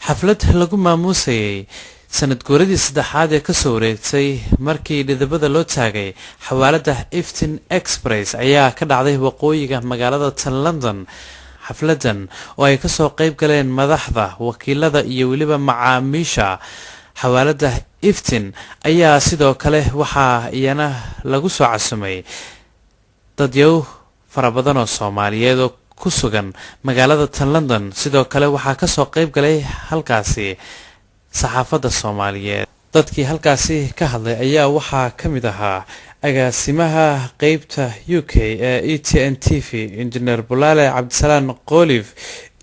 xaflad lagu maamuusayay sanad guuradii saddexaad ee kasoo wareegtay markii dhidibada loo taagay xawaalada Iftin Express ayaa ka dhacday waqooyiga magaalada tan London. xafladan oo ay kasoo qayb galeen madaxda, wakiilada iyo weliba macaamiisha xawaalada Iftin ayaa sidoo kale waxaa iyana lagu soo casumay dadyow fara badan oo Soomaaliyeed oo ku sugan magaalada tan London. sidoo kale waxaa kasoo qayb galay halkaasi saxaafadda Soomaaliyeed. dadkii halkaasi ka hadlay ayaa waxaa ka mid ahaa agaasimaha qaybta UK ee ETN TV Engineer Bulaale Cabdisalaan Qoolif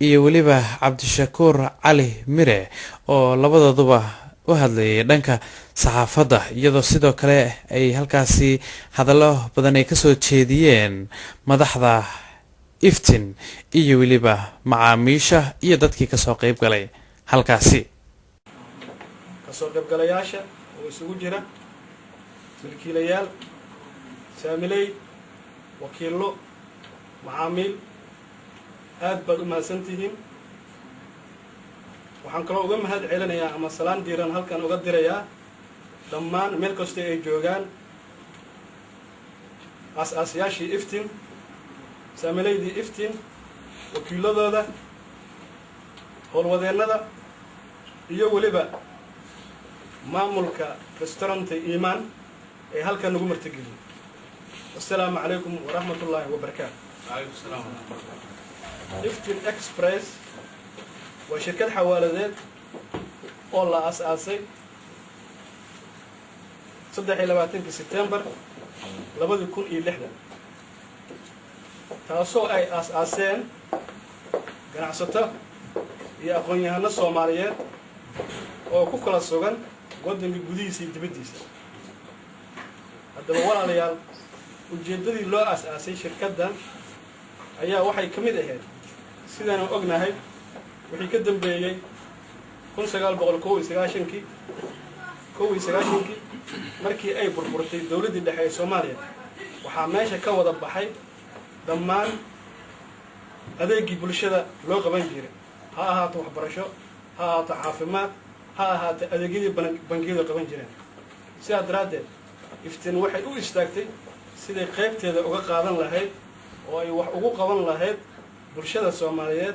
iyo weliba Cabdishakuur Cali Mire oo labadooduba u hadlayay dhanka saxaafadda, iyadoo sidoo kale ay halkaasi hadallo badan ay kasoo jeediyeen madaxda Iftin iyo weliba macaamiisha iyo dadkii kasoo qayb galay halkaasi. kasoo qaybgalayaasha oo isugu jira milkiilayaal, saamiley, wakiilo, macaamiil, aad baad u mahadsantihiin. waxaan kaloo uga mahad celinayaa ama salaan diiran halkan uga dirayaa dhammaan meel kasta ay joogaan aas-aasayaashii Iftin, saamileydii Iftin, wakiiladooda, howlwadeennada iyo weliba maamulka restauranta Iimaan ee halkan nagu martigeliyay. Assalaamu calaykum waraxmatullaahi wabarakaatu. Iftin Express waa shirkad xawaaladeed oo la aasaasay 23 September 2006 taasoo ay aasaaseen ganacsato iyo aqoon-yahano Soomaaliyeed oo ku kala sugan waddanka gudihiisa iyo dibaddiisa. haddaba walaalayaal, ujeeddadii loo aasaasay shirkaddan ayaa waxay ka mid ahayd sidaanu ognahay wixii ka dambeeyey 1991 markii ay burburtay dowladdii dhexe ee Soomaaliya. waxaa meesha ka wada baxay dhammaan adeegii bulshada loo qaban jiray, ha ahaato waxbarasho, ha ahaato caafimaad, ha ahaato adeegyadii bangiyada qaban jireen. sidaa daraaddeed Iftin waxay u istaagtay siday qaybteeda uga qaadan lahayd oo ay wax ugu qaban lahayd bulshada Soomaaliyeed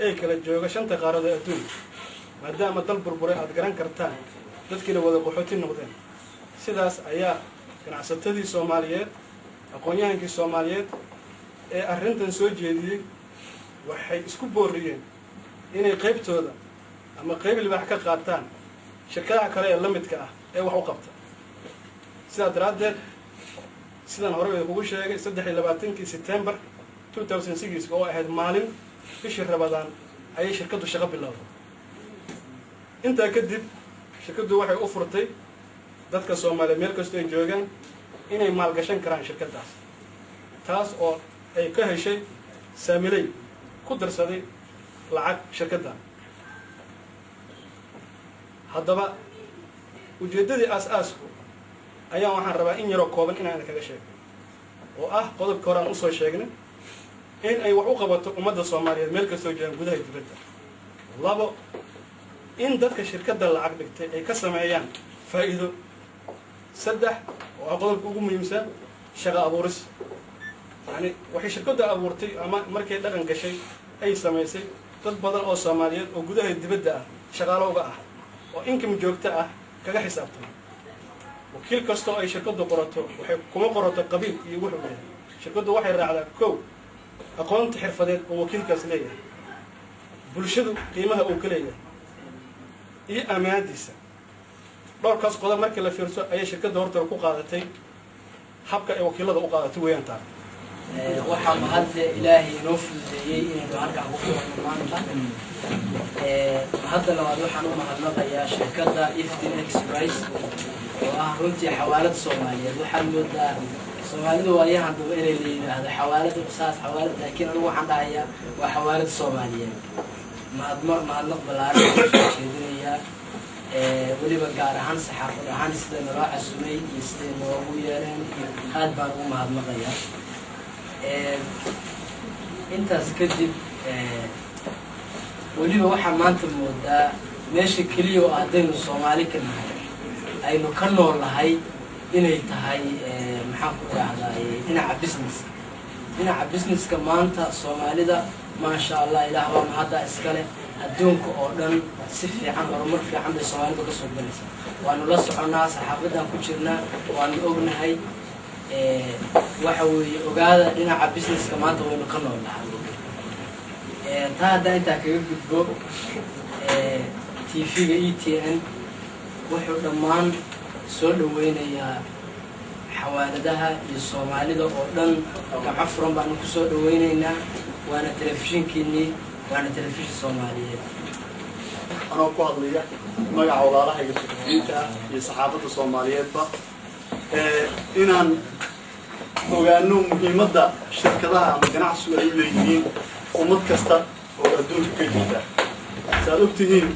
ee kala jooga 5 qaarada adduunka, maadaama dal burburay aad garan kartaan dadkiina wada qaxooti noqdeen. sidaas ayaa ganacsatadii Soomaaliyeed, aqoon-yahankii Soomaaliyeed ee arrintan soo jeediyey waxay isku booriyeen inay qaybtooda ama qayb libaax ka qaataan shirkadaha kale ee la midka ah ee wax u qabta. sidaa daraaddeed sidaan hore kugu sheegay 23 September 2006 oo ahayd maalin bishii Ramadaan ayay shirkaddu shaqo bilowday. intaa kadib shirkaddu waxay u furtay dadka Soomaaliyeed meel kasta ay joogaan inay maalgashan karaan shirkaddaas, taas oo ay ka heshay saamiley ku darsaday lacag shirkadda. haddaba ujeeddadii aas-aasku ayaa waxaan rabaa in yaroo kooban inaan kaga sheego oo ah qodobka hore aan usoo sheegnay in ay wax u qabato ummadda Soomaaliyeed meel kastoo joogaan gudaha iyo dibadda. 2 in dadka shirkadda lacag dhigtay ay ka sameeyaan faa'iido. 3 oo ah qodobka ugu muhiimsan, shaqo abuuris. yani waxay shirkadda abuurtay ama markay dhaqan gashay ay samaysay dad badan oo Soomaaliyeed oo gudaha iyo dibadda ah shaqaalo uga ah oo income joogto ah kaga xisaabtama. wakiil kasta oo ay shirkaddu qorato waxay kuma qorato qabiil iyo wuxuu leeyahay. shirkaddu waxay raacdaa 1 aqoonta xirfadeed oo wakiilkaas leeyahay, bulshadu qiimaha uu ka leeyahay, iyo amaanadiisa. dhowrkaas qodob markii la fiirso ayay shirkadda horta ku qaadatay habka ay wakiilada u qaadato weeyaan taa. waxaa mahadle ilaahay inoo fududeeyey inaynu halkan ku kulano maanta. hadda labaad waxaan u mahadnaqayaa shirkadda Iftin Express oo ah runtii xawaalad Soomaaliyeed. waxaan moodaa Soomaalidu waayahan daba inay la yidhaahdo xawaalad qisaas xawaalad, laakiin anigu waxaan dhahayaa waa xawaalad Soomaaliyeed. mahadnaq ballaaran soo jeedinayaa weliba gaar ahaan saxaafad ahaan sida naloo casumay iyo siday noogu yeereen aad baan ugu mahadnaqayaa. intaas kadib weliba waxaa maanta moodaa meesha keliya oo haddaynu Soomaali ka nahay aynu ka nool nahay inay tahay maxaan ku raacdaa dhinaca businesska maanta Soomaalida maasha Allah ilaah waa mahadda iskale adduunka oo dhan si fiican horumar fiican bay Soomaalidu ka soo galaysaa waanu la soconaa saxaafadan ku jirnaa waanu ognahay waxa weeye ogaada dhinaca businesska maanta waynu ka nool nahay taa hadda intaa kaga gudbo TV-ga ETN wuxuu dhammaan soo dhaweynayaa xawaaladaha iyo Soomaalida oo dhan gacmo furan baanu ku soo dhaweynaynaa waana telefishinkiinii waana telefishin Soomaaliyeed anoo ku hadlaya magaca walaalaha iyo suxufiyiinta iyo saxaafadda Soomaaliyeedba inaan ogaano muhiimadda shirkadaha ama ganacsigu ay leeyihiin ummad kasta oo adduunka ka jirta saad ogtihiin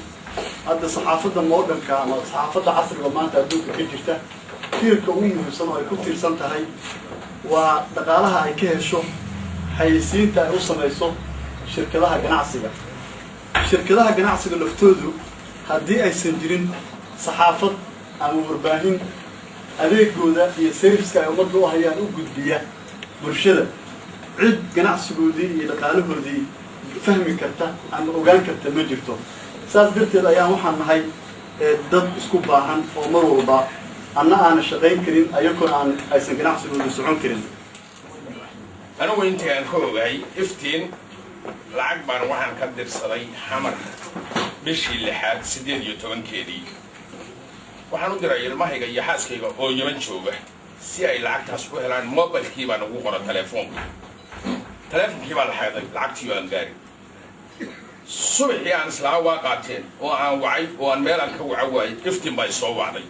hadda saxaafadda modernka ama saxaafadda casriga maanta adduunka ka jirta tiirka ugu muhiimsan oo ay ku tiirsan tahay waa dhaqaalaha ay ka hesho xayeysiinta ay u samayso shirkadaha ganacsiga laftoodu haddii aysan jirin saxaafad ama warbaahin adeegooda iyo serviceka ay ummadda u hayaan u gudbiya bulshada cid ganacsigoodii iyo dhaqaalahoodii fahmi karta ama ogaan karta ma jirto saas darteed ayaan waxaan nahay dad isku baahan oo mar walba anna aana shaqayn karin ayagoon aysan ganacsigooda socon karin anigu intaan ka ogahay iftiin lacag baan waxaan ka dirsaday xamar bishii 6/8/18 waxaan u diray ilmahayga iyo xaaskayga oo Yemen jooga si ay lacagtaas u helaan mobilkii baan ugu qoray telefonkii baa la xaday lacagtii waan gaari subaxii aan islaa waa qaateen oo aan wacay oo aan meel aan ka wacay iftiin baa soo wacday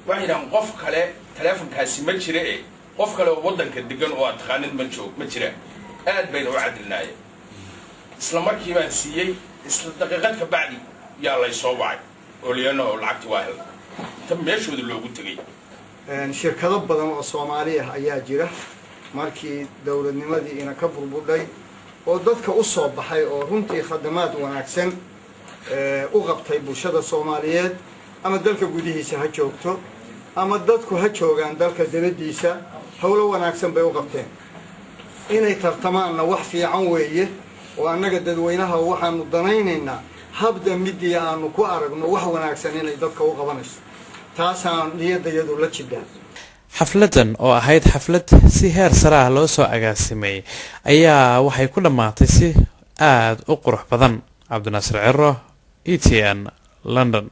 waxaan qof kale telefonkaasi ma jira qof kale oo wadanka degan oo aad taqaanid ma jira aad bayna u cadilnaayeen isla markii baan siiyay isla daqiiqad ka bacdi yaa la soo wacay oo leeyahay lacagtii waa helay tan meeshooda loogu tagay shirkado badan oo Soomaali ah ayaa jira markii dawladnimadii ina ka burbudhay oo dadka u soo baxay oo runtii khadamaad wanaagsan u qabtay bulshada Soomaaliyeed ama dalka gudihiisa ha joogto ama dadku ha joogaan dalka dibadiisa hawlo wanaagsan bay u qabteen inay tartamaanna wax fiican weeye oo annaga dadweynaha waxaanu danaynaynaa habda midii aanu ku aragno wax wanaagsan inay dadka u qabanayso taasaan niyadayadu la jibaa xafladan oo ahayd xaflad si heer sare ah loo soo agaasimay ayaa waxay ku dhamaatay si aad u qurux badan. Cabdinaasir Ciro, ETN, London.